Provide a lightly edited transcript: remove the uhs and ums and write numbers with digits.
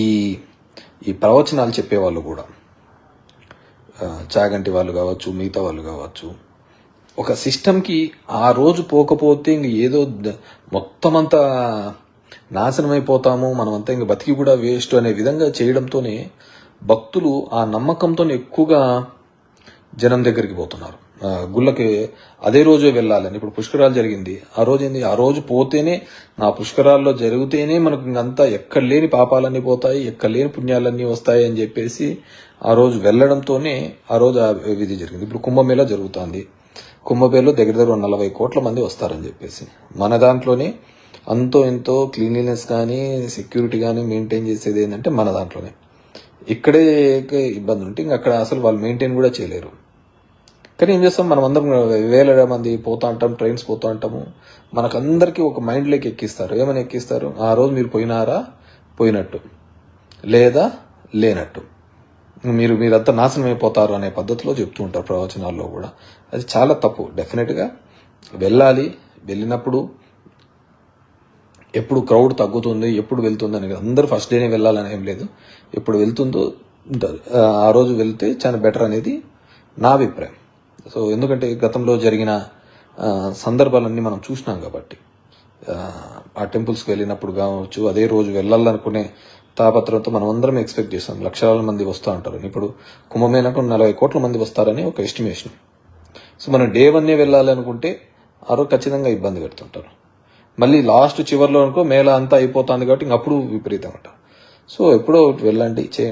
ఈ ఈ ప్రవచనాలు చెప్పేవాళ్ళు కూడా చాగంటి వాళ్ళు కావచ్చు, మిగతా వాళ్ళు కావచ్చు, ఒక సిస్టమ్కి ఆ రోజు పోకపోతే ఇంక ఏదో మొత్తం అంతా నాశనం అయిపోతాము, మనమంతా ఇంక బతికి కూడా వేస్ట్ అనే విధంగా చేయడంతోనే భక్తులు ఆ నమ్మకంతో ఎక్కువగా జనం దగ్గరికి పోతున్నారు. గుళ్ళకి అదే రోజే వెళ్ళాలని. ఇప్పుడు పుష్కరాలు జరిగింది, ఆ రోజు ఏంది, ఆ రోజు పోతేనే, నా పుష్కరాల్లో జరిగితేనే మనకు ఇంకంతా ఎక్కడ లేని పాపాలన్నీ పోతాయి, ఎక్కడ లేని పుణ్యాలన్నీ వస్తాయి అని చెప్పేసి ఆ రోజు వెళ్ళడంతోనే ఆ రోజు ఆ విధి జరిగింది. ఇప్పుడు కుంభమేళా జరుగుతుంది. కుంభమేళలో దగ్గర 40 కోట్ల మంది వస్తారని చెప్పేసి మన దాంట్లోనే అంతో ఎంతో క్లీన్లీనెస్ కానీ సెక్యూరిటీ కానీ మెయింటైన్ చేసేది ఏంటంటే మన దాంట్లోనే. ఇక్కడే ఇబ్బంది ఉంటే ఇంక అక్కడ అసలు వాళ్ళు మెయింటైన్ కూడా చేయలేరు. కానీ ఏం చేస్తాం, మనం అందరం వేల మంది పోతా అంటాం, ట్రైన్స్ పోతా అంటాము. మనకందరికీ ఒక మైండ్లోకి ఎక్కిస్తారు. ఏమని ఎక్కిస్తారు, ఆ రోజు మీరు పోయినారా పోయినట్టు, లేదా లేనట్టు, మీరంతా నాశనం అయిపోతారు అనే పద్ధతిలో చెప్తూ ఉంటారు ప్రవచనాల్లో కూడా. అది చాలా తప్పు. డెఫినెట్గా వెళ్ళాలి. వెళ్ళినప్పుడు ఎప్పుడు క్రౌడ్ తగ్గుతుంది, ఎప్పుడు వెళ్తుంది అనేది అందరూ ఫస్ట్ డేనే వెళ్ళాలని ఏం లేదు. ఎప్పుడు వెళ్తుందో ఆ రోజు వెళ్తే చాలా బెటర్ అనేది నా అభిప్రాయం. సో ఎందుకంటే గతంలో జరిగిన సందర్భాలన్నీ మనం చూసినాం కాబట్టి, ఆ టెంపుల్స్కి వెళ్ళినప్పుడు కావచ్చు, అదే రోజు వెళ్ళాలనుకునే తాపత్రంతో మనం అందరం ఎక్స్పెక్ట్ చేస్తాం లక్షల మంది వస్తూ ఉంటారు. ఇప్పుడు కుంభమేళకు 40 కోట్ల మంది వస్తారని ఒక ఎస్టిమేషన్. సో మనం డే 1 వెళ్ళాలనుకుంటే ఆ రోజు ఖచ్చితంగా ఇబ్బంది పెడుతుంటారు. మళ్ళీ లాస్ట్ చివరిలో అనుకో మేళ అంతా అయిపోతుంది కాబట్టి ఇంక అప్పుడు విపరీతం అంటారు. సో ఎప్పుడో వెళ్ళండి, చేయండి.